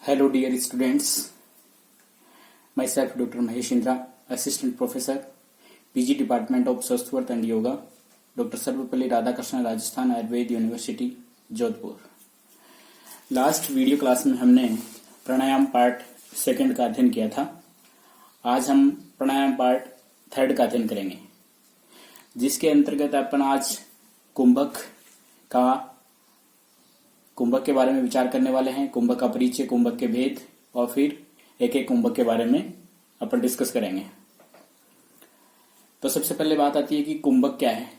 Hello dear students, myself Dr. Mahesh Indra, Assistant Professor, PG Department of Swasthwarth and Yoga, Dr. Sarvepalli Radhakrishna Rajasthan Ayurveda university Jodhpur. Last video class में हमने प्राणायाम part second का अध्ययन किया था। आज हम प्राणायाम पार्ट थर्ड का अध्ययन करेंगे, जिसके अंतर्गत अपन आज कुंभक के बारे में विचार करने वाले हैं। कुंभक का परिचय, कुंभक के भेद और फिर एक एक कुंभक के बारे में अपन डिस्कस करेंगे। तो सबसे पहले बात आती है कि कुंभक क्या है।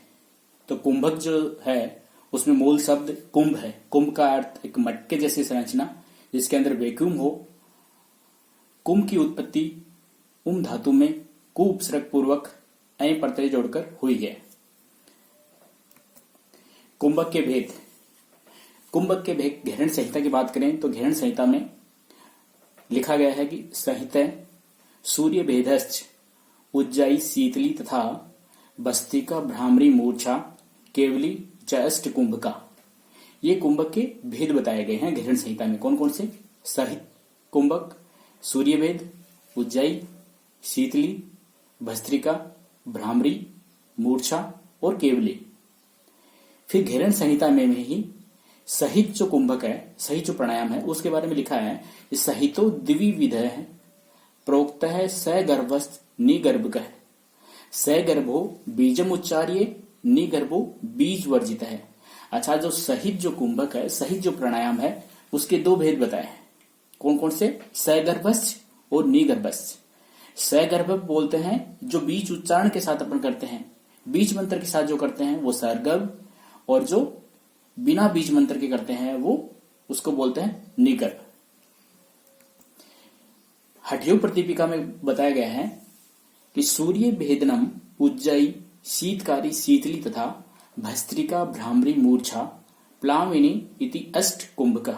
तो कुंभक जो है उसमें मूल शब्द कुंभ है। कुंभ का अर्थ एक मटके जैसी संरचना जिसके अंदर वैक्यूम हो। कुंभ की उत्पत्ति उम धातु में कु उपसर्ग पूर्वक ऐ प्रत्यय जोड़कर हुई है। कुंभक के भेद, कुंभक के भेद घेरण संहिता की बात करें तो घेरण संहिता में लिखा गया है कि संहिता सूर्य भेदश्च उज्जाई शीतली तथा बस्तिका भ्रामरी मूर्छा केवली चष्ट कुंभका। ये कुंभक के भेद बताए गए हैं घेरण संहिता में। कौन कौन से? सहित कुंभक, सूर्य भेद, उज्जाई, शीतली, भस्त्रिका, भ्रामरी, मूर्छा और केवली। फिर घेरण संहिता में ही सहित जो कुंभक है, सहित जो प्राणायाम है, उसके बारे में लिखा है सहितो द्विविध है, प्रोक्त है सगर्भस्थ निगर्भक है। सगर्भो बीजम उच्चार्य, निगर्भो बीज वर्जित है। अच्छा, जो सहित जो कुंभक है, सहित जो प्राणायाम है, उसके दो भेद बताए हैं। कौन कौन से? सगर्भस्थ और निगर्भस्थ। सगर्भ बोलते हैं जो बीज उच्चारण के साथ अपन करते हैं, बीज मंत्र के साथ जो करते हैं वो सरगर्भ, और जो बिना बीज मंत्र के करते हैं वो उसको बोलते हैं निगर्भ। हठयोग प्रतिपिका में बताया गया है कि सूर्य भेदनम उज्जयी शीतकारी शीतली तथा भस्त्रिका भ्रामरी मूर्छा प्लाविनी इति अष्ट कुंभका।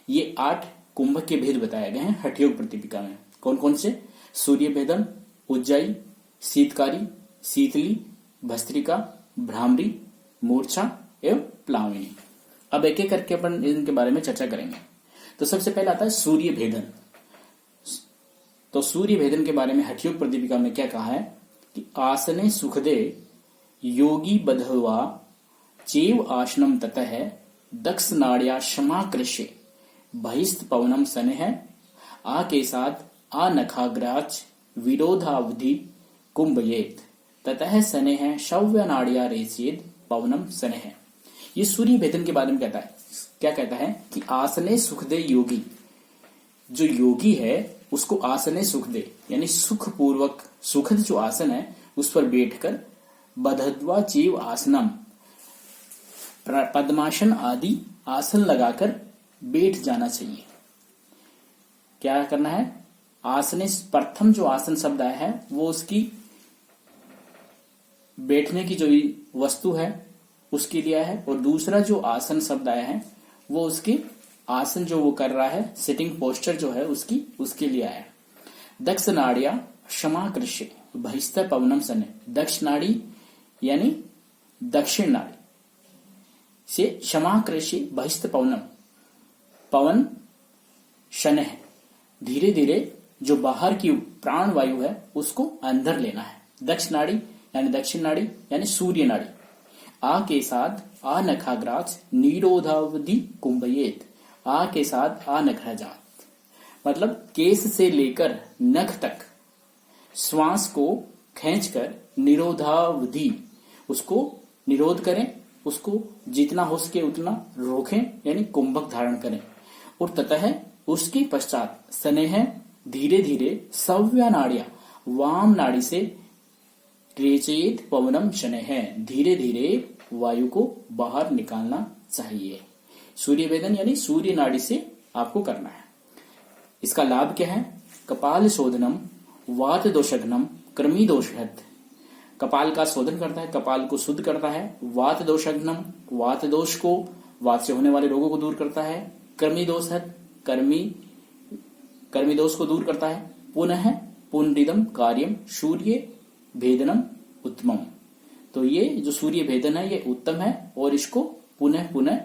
ये 8 कुंभक के भेद बताए गए हैं हठयोग प्रतिपिका में। कौन कौन से? सूर्य भेदन, उज्जयी, शीतकारी, शीतली, भस्त्रिका, भ्रामरी, मूर्छा एवं प्लाविनी। अब एक एक करके अपन इनके बारे में चर्चा करेंगे। तो सबसे पहले आता है सूर्य भेदन। तो सूर्य भेदन के बारे में हठयोग प्रतिपिका में क्या कहा है कि आसने सुखदे योगी बधवा चेव आसनम ततः दक्ष नाड़िया क्षमाकृष्य बहिस्त पवनम सने आ के साथ आ नखाग्राच विरोधावधि कुंभयेत ततः सने शव्य नाड़िया रेचेद पवनम सने। ये सूर्य भेदन के बारे में कहता है। क्या कहता है कि आसने सुखदे योगी, जो योगी है उसको आसने सुख दे, यानी सुख पूर्वक सुखद जो आसन है उस पर बैठकर बधद्वा चीव आसनम, पद्मासन आदि आसन लगाकर बैठ जाना चाहिए। क्या करना है? आसने, प्रथम जो आसन शब्द आया है वो उसकी बैठने की जो वस्तु है उसके लिए है, और दूसरा जो आसन शब्द आया है वो उसके आसन जो वो कर रहा है, सिटिंग पोस्चर जो है उसके लिए आया है। दक्ष नाड़िया क्षमाकृष्य बहिस्थ पवनम सने। दक्ष नाड़ी यानी दक्षिण नाड़ी से क्षमाकृष्य बहिस्थ पवनम, पवन शन है, धीरे धीरे जो बाहर की प्राण वायु है उसको अंदर लेना है। दक्ष नाड़ी यानी दक्षिण नाड़ी यानी सूर्य नाड़ी। आ के साथ आ नखाग्राच निरोधावधि कुंभयेत। आ के साथ आ नखाग्राच मतलब केस से लेकर नख तक श्वास को खींचकर निरोधावधि, उसको निरोध करें, उसको जितना हो सके उतना रोकें, यानी कुंभक धारण करें। और ततः उसके पश्चात स्नेह धीरे धीरे सव्य नाड़िया वाम नाड़ी से रेचेत पवनम शनै है, धीरे धीरे वायु को बाहर निकालना चाहिए। सूर्य भेदन यानी सूर्य नाड़ी से आपको करना है। इसका लाभ क्या है? कपाल शोधनम वात दोषघ्नम कृमि दोषहत। कपाल का शोधन करता है, कपाल को शुद्ध करता है। वात दोषघ्नम, वात दोष को, वात से होने वाले रोगों को दूर करता है। कृमि दोषहत, कर्मी दोष को दूर करता है। पुनः पुनरिदम कार्यम सूर्य भेदनम उत्तमम। तो ये जो सूर्य भेदन है ये उत्तम है और इसको पुनः पुनः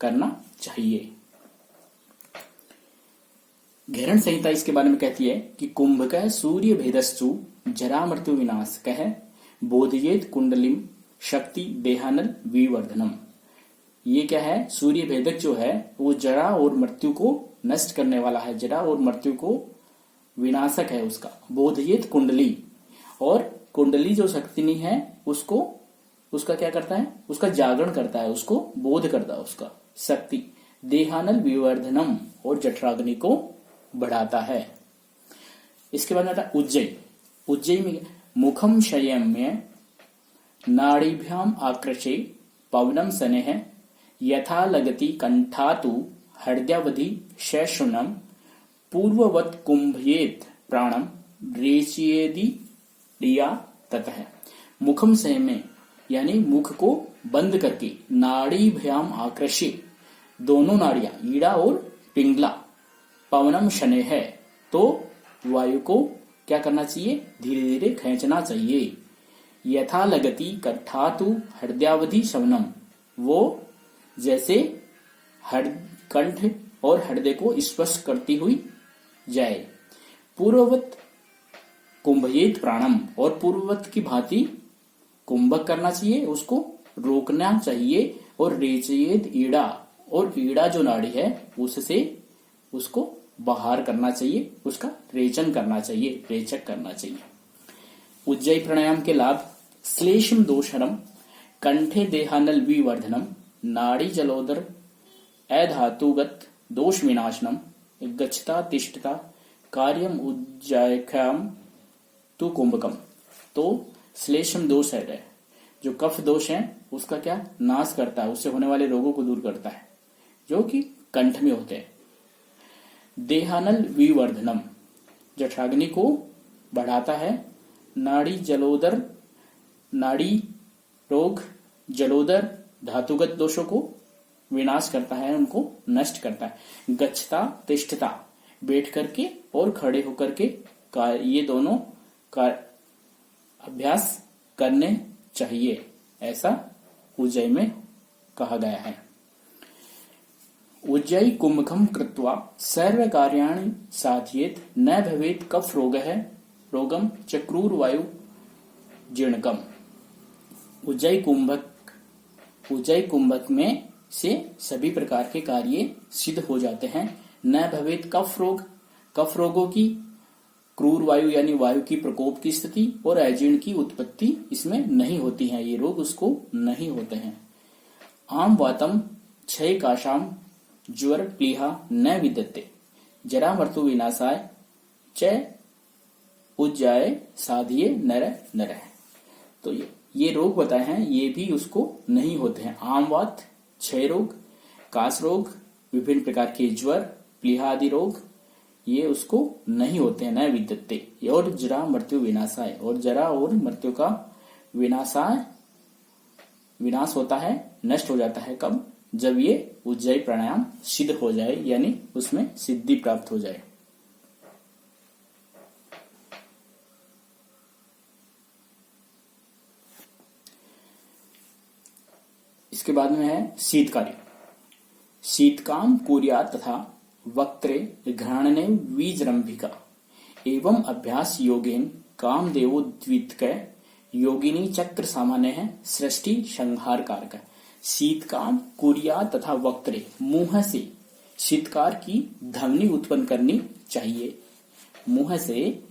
करना चाहिए। घेरण संहिता इसके बारे में कहती है कि कुंभक सूर्य भेदस्तु जरा मृत्यु विनाशक बोधयेत कुंडलिम शक्ति देहानल विवर्धनम। ये क्या है, सूर्य भेदक जो है वो जरा और मृत्यु को नष्ट करने वाला है, जरा और मृत्यु को विनाशक है उसका। बोधयेत कुंडली, और कुंडली जो शक्तिनी है उसको, उसका क्या करता है, उसका जागरण करता है, उसको बोध करता है उसका शक्ति। देहानल विवर्धनम, और जठराग्नि को बढ़ाता है। इसके बाद आता है उज्जयी। उज्जयी में मुखम संयम्य नाड़ीभ्याम आकृषे पवनम स्नेह यथा लगति कंठातु हृदयावधि शैशुनम पूर्ववत कुंभयेत प्राणम रेचयेदि रिया ततः। मुखम संयम्य यानी मुख को बंद करके, नाड़ीभ्याम आकृषे दोनों नाड़ियां ईड़ा और पिंगला, पवनम शनै है तो वायु को क्या करना चाहिए, धीरे धीरे खींचना चाहिए। यथा लगति कंठातु हृदयावधि शवनम, वो जैसे कंठ और हृदय को स्पर्श करती हुई जाए। पूर्ववत कुंभयेत प्राणम, और पूर्ववत की भांति कुंभक करना चाहिए, उसको रोकना चाहिए। और रेचयेत ईड़ा, और ईड़ा जो नाड़ी है उससे उसको बाहर करना चाहिए, उसका रेचन करना चाहिए, रेचक करना चाहिए। उज्जयी प्राणायाम के लाभ: श्लेषम दोषरम कंठे देहानल विवर्धनम नाड़ी जलोदर अधातुगत दोष विनाशनम गच्छता तिष्ठता कार्यम उज्जायख्याम तु कुंभकम। तो श्लेषम दोष है जो कफ दोष है उसका क्या नाश करता है, उससे होने वाले रोगों को दूर करता है जो कि कंठ में होते हैं। देहानल विवर्धनम जठराग्नि को बढ़ाता है। नाड़ी जलोदर, नाड़ी रोग, जलोदर धातुगत दोषों को विनाश करता है, उनको नष्ट करता है। गच्छता तिष्ठता बैठ करके और खड़े होकर के ये दोनों का अभ्यास करने चाहिए, ऐसा उज्जयी में कहा गया है। उज्जयी कुंभकम कृत्वा सर्व कार्याणि साधयेत न भवेत कफ रोगम चक्रूर वायु जीर्णकम। उज्जयी कुंभक में से सभी प्रकार के कार्य सिद्ध हो जाते हैं। न भवेत कफ रोगों की, क्रूर वायु यानी वायु की प्रकोप की स्थिति और अजीर्ण की उत्पत्ति इसमें नहीं होती है, ये रोग उसको नहीं होते हैं। आम वातम क्षय काशाम ज्वर प्लीहा न विद्यते जरा मृत्यु विनाशाय च उज्जाय साधिये नर नर। तो ये रोग बताए हैं, ये भी उसको नहीं होते हैं। आमवात, क्षय रोग, काश रोग, विभिन्न प्रकार के ज्वर, प्लीहा आदि रोग ये उसको नहीं होते हैं, न विद्यते। और जरा मृत्यु विनाशाय, और जरा और मृत्यु का विनाश होता है, नष्ट हो जाता है। कब? जब ये उज्जयी प्राणायाम सिद्ध हो जाए, यानी उसमें सिद्धि प्राप्त हो जाए। इसके बाद में है शीतकार्य। शीतकाम कुर्यात् तथा वक्त्रे घ्राणने विजृंभिका एवं अभ्यास योगेन कामदेवो द्वितक योगिनी चक्र सामान्य है सृष्टि संहार कारक। शीतकाम कुर्यात् तथा वक्त्रे, मुंह से शीतकार की ध्वनि उत्पन्न करनी चाहिए। मुंह से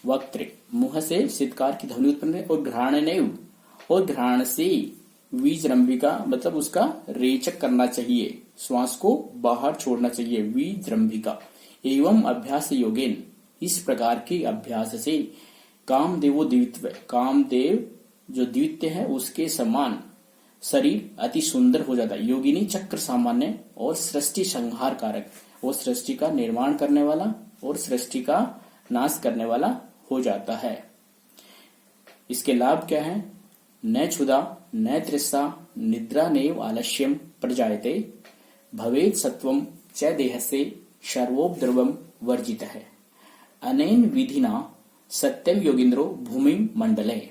वक्त्रे, मुंह से शीतकार की ध्वनि उत्पन्न, और घ्राणने, और घ्राण से विजृंभिका मतलब उसका रेचक करना चाहिए, श्वास को बाहर छोड़ना चाहिए, विजृंभिका। एवं अभ्यास योगेन, इस प्रकार के अभ्यास से कामदेवो द्वित्व, कामदेव जो द्वितीय है उसके समान शरीर अति सुंदर हो जाता है। योगिनी चक्र सामान्य और सृष्टि संहार कारक, वो सृष्टि का निर्माण करने वाला और सृष्टि का नाश करने वाला हो जाता है। इसके लाभ क्या है? न क्षुधा न तृष्णा निद्रा नैव आलस्यम प्रजायते भवेत् सत्वम च देहस्य सर्वोपद्रवम वर्जितः अनेन विधिना सत्यम योगिंद्रो भूमि मंडले।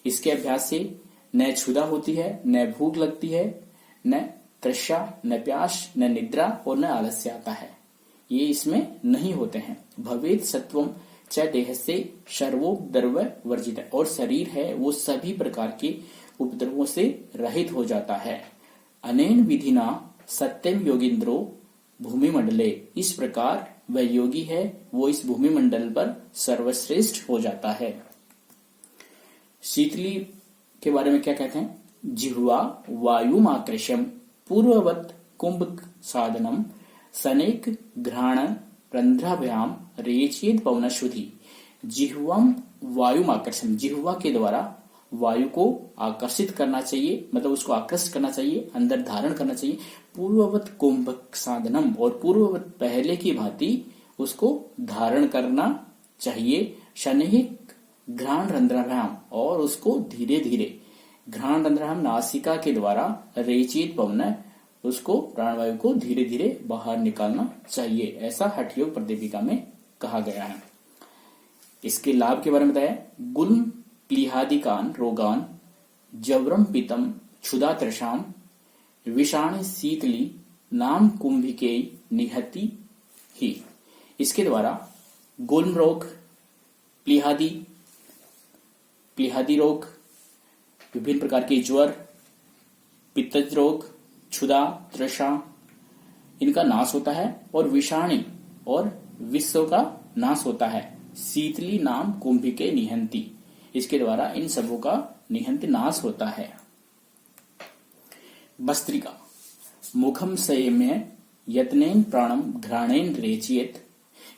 इसके अभ्यास से न क्षुधा होती है, न भूख लगती है, न तृष्णा, न प्यास, न निद्रा और न आलस्य आता है। ये इसमें नहीं होते हैं। भवेद सत्वम च देह से सर्वोपद्रव वर्जित, और शरीर है वो सभी प्रकार के उपद्रवों से रहित हो जाता है। अनेन विधिना सत्यम योगिंद्रो भूमि मंडले, इस प्रकार वह योगी है वो इस भूमि मंडल पर सर्वश्रेष्ठ हो जाता है। शीतली के बारे में क्या कहते हैं? जिह्वा वायुमाकृष्यम पूर्ववत कुंभ साधनम सनेक घ्राण रंध्राभ्याम रेचेत पवनश्रुति। जिह्वम वायुमाकृष्यम, जिह्वा के द्वारा वायु को आकर्षित करना चाहिए, मतलब उसको आकर्षित करना चाहिए, अंदर धारण करना चाहिए। पूर्ववत कुंभक साधनम, और पूर्ववत पहले की भांति उसको धारण करना चाहिए। शनैक घ्राण रंध्राभ्याम, और उसको धीरे धीरे, घ्राण रंध्राभ्याम नासिका के द्वारा, रेचित पवन, उसको प्राणवायु को धीरे धीरे बाहर निकालना चाहिए। ऐसा हठ योग प्रदीपिका में कहा गया है। इसके लाभ के बारे में बताया। गुल्म प्लीहादिकान रोगान जवरम पितम क्षुधा तृषाम विषाण शीतली नाम कुंभिके निहति ही। इसके द्वारा गुल्म रोग, प्लीहादी रोग, विभिन्न प्रकार के ज्वर, पित्तज रोग, क्षुधा, तृषा, इनका नाश होता है, और विषाणी और विश्व का नाश होता है। शीतली नाम कुंभिके निहंती, इसके द्वारा इन सबों का निहंत नाश होता है। भस्त्रिका मुखम संयम्य यत्नेन प्राणम घ्राणेन रेचयेत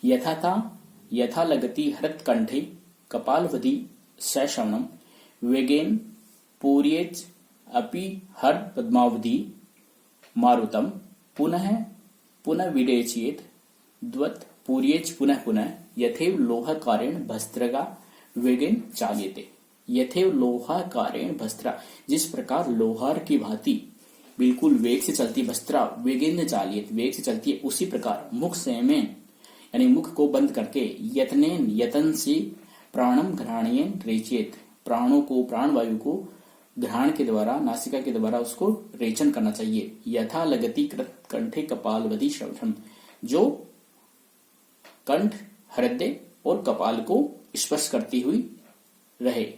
यथा लगति हृत्कंठे कपालवधि सश्रवणम वेगेन पूर्येच अपि हर पद्मावधि मारुतम पुनः विडेचयेत द्वत् पूर्येच पुनः पुनः यथेव लोहकारेण भस्त्रगा वेगेन चाल्यते। यथेव लोहाकारेण भस्त्रा, जिस प्रकार लोहार की भांति बिल्कुल वेग से चलती भस्त्रा वेगेन चाल्येत, वेग से चलती है, उसी प्रकार मुख संयमेन यानी मुख को बंद करके यत्नेन यतन से प्राणम घ्राणेन रेचयेत, प्राणों को, प्राणवायु को घ्राण के द्वारा, नासिका के द्वारा उसको रेचन करना चाहिए। यथा लगति कंठे कपालवधि श्रवणम, जो कंठ, हृदय और कपाल को स्पर्श करती हुई रहे।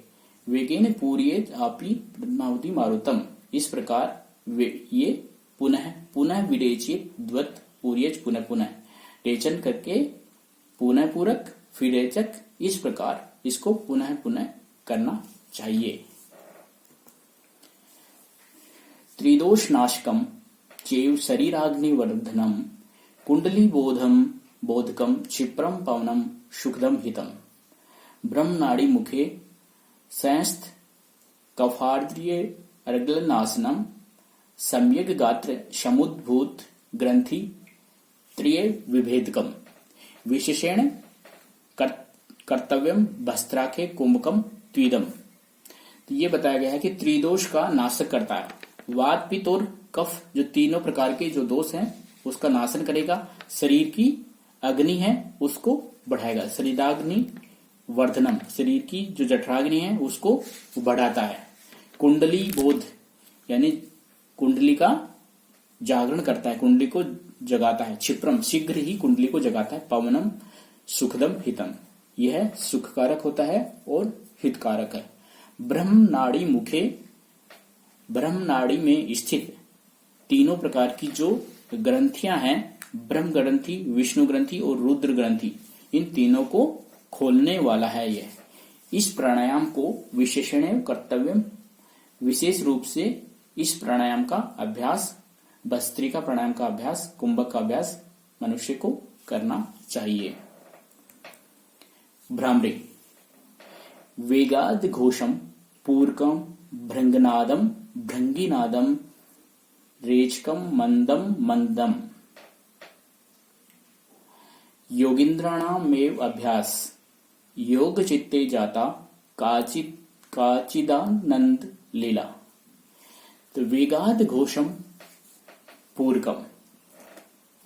वेगेन पूर्येत आपी पद्मावधि मारुतम, इस प्रकार ये पुनः विरेचित द्वत् पूर्येच पुनः पुनः रेचन करके पुनः पूरक फिर रेचक, इस प्रकार इसको पुनः पुनः करना चाहिए। त्रिदोष नाशकम चैव शरीराग्निवर्धनम कुंडली बोधकम क्षिप्रम पवनम सुखदम हितम ब्रह्मनाड़ी मुखे संस्थ कफार्द्रिय अर्गलनाशनम सम्यक गात्र समुद्भूत ग्रंथि त्रिय विभेदकम विशेषण कर्तव्यम भस्त्राखे कुंभकम त्विदम। तो ये बताया गया है कि त्रिदोष का नाशक करता है। वात, पित्त और कफ, जो तीनों प्रकार के जो दोष हैं उसका नाशन करेगा। शरीर की अग्नि है उसको बढ़ाएगा, शरीराग्नि वर्धनम, शरीर की जो जठराग्नि है उसको बढ़ाता है। कुंडली बोध यानी कुंडली का जागरण करता है, कुंडली को जगाता है। क्षिप्रम, शीघ्र ही कुंडली को जगाता है। पवनम सुखदम हितम, यह सुखकारक होता है और हितकारक है। ब्रह्म नाड़ी मुखे, ब्रह्म नाड़ी में स्थित तीनों प्रकार की जो ग्रंथियां हैं, ब्रह्म ग्रंथि, विष्णु ग्रंथि और रुद्र ग्रंथि, इन तीनों को खोलने वाला है यह। इस प्राणायाम को विशेषण कर्तव्य, विशेष रूप से इस प्राणायाम का अभ्यास, भस्त्रिका प्राणायाम का अभ्यास, कुंभक का अभ्यास मनुष्य को करना चाहिए। भ्रामरी वेगाद घोषम पूर्कम भृंगनादम भृंगीनादम रेचकम मंदम मंदम योगिंद्राणामेव अभ्यास योग चित्ते जाता काचिदानंद लीला। तो वेगाद घोषम पूर्वकम,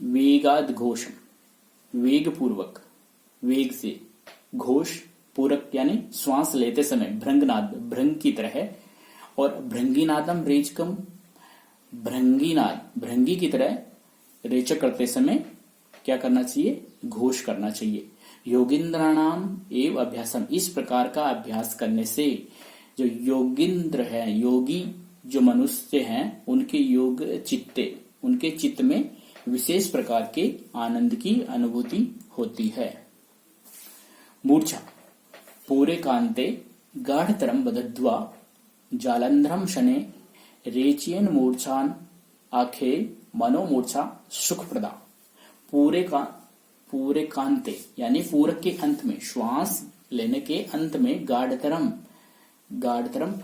वेगाद घोषम वेग पूर्वक, वेग से, घोष पूरक यानी श्वास लेते समय भृंगनाद, भृंग की तरह है, और भृंगीनादम रेचकम, भृंगीनाद भृंगी की तरह रेचक करते समय क्या करना चाहिए, घोष करना चाहिए। योगिंद्राणाम एव अभ्यासम, इस प्रकार का अभ्यास करने से जो योगिंद्र है, योगी जो मनुष्य हैं, उनके योग चित्ते, उनके चित्त में विशेष प्रकार के आनंद की अनुभूति होती है। मूर्छा, पूरे कांते गाढ़तरम बदध्वा जालंधरम शने रेचियन मूर्छान आखे मनोमूर्छा सुखप्रदा। पूरे कांते यानी पूरक के अंत में, श्वास लेने के अंत में गाढ़तरम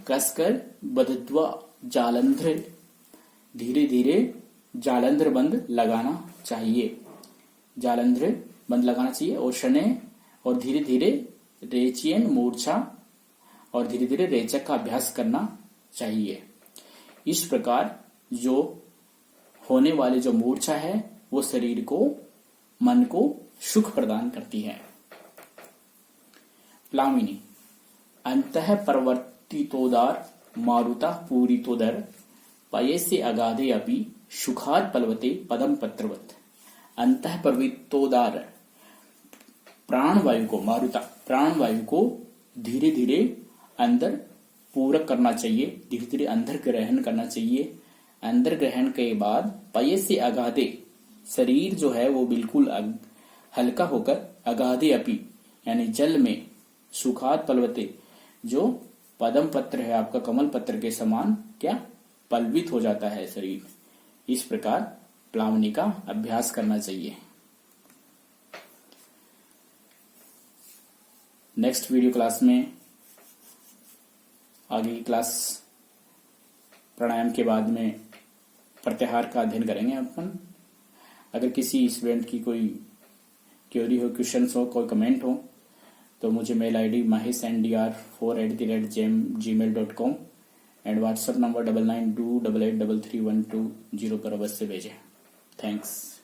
कसकर, बदध्वा जालंधर, धीरे धीरे जालंधर बंद लगाना चाहिए, जालंधर बंद लगाना चाहिए। और शने, और धीरे धीरे रेचियन मूर्छा, और धीरे धीरे रेचक का अभ्यास करना चाहिए। इस प्रकार जो होने वाली जो मूर्छा है वो शरीर को, मन को सुख प्रदान करती है। प्लामिनी, अंतः प्रवर्तितोदार मारुता पूरितोदर पयस्य अगाधे अपि सुखाद पलवते पदम पत्रवत। अंतः प्रवृत्तोदार, प्राणवायु को, मारुता प्राणवायु को धीरे धीरे अंदर पूरक करना चाहिए, धीरे धीरे अंदर ग्रहण करना चाहिए। अंदर ग्रहण के बाद पयस्य अगाधे, शरीर जो है वो बिल्कुल हल्का होकर, अगाधे अपि यानी जल में, सुखाद पलवते, जो पदम पत्र है आपका, कमल पत्र के समान क्या पलवित हो जाता है शरीर। इस प्रकार प्लावनी का अभ्यास करना चाहिए। नेक्स्ट वीडियो क्लास में, आगे की क्लास प्राणायाम के बाद में प्रत्याहार का अध्ययन करेंगे अपन। अगर किसी स्टूडेंट की कोई क्वेरी हो, क्वेश्चन हो, कोई कमेंट हो, तो मुझे mail ID mahesndr4@gmail.com and WhatsApp number 9928833120 पर अवश्य भेजें। थैंक्स।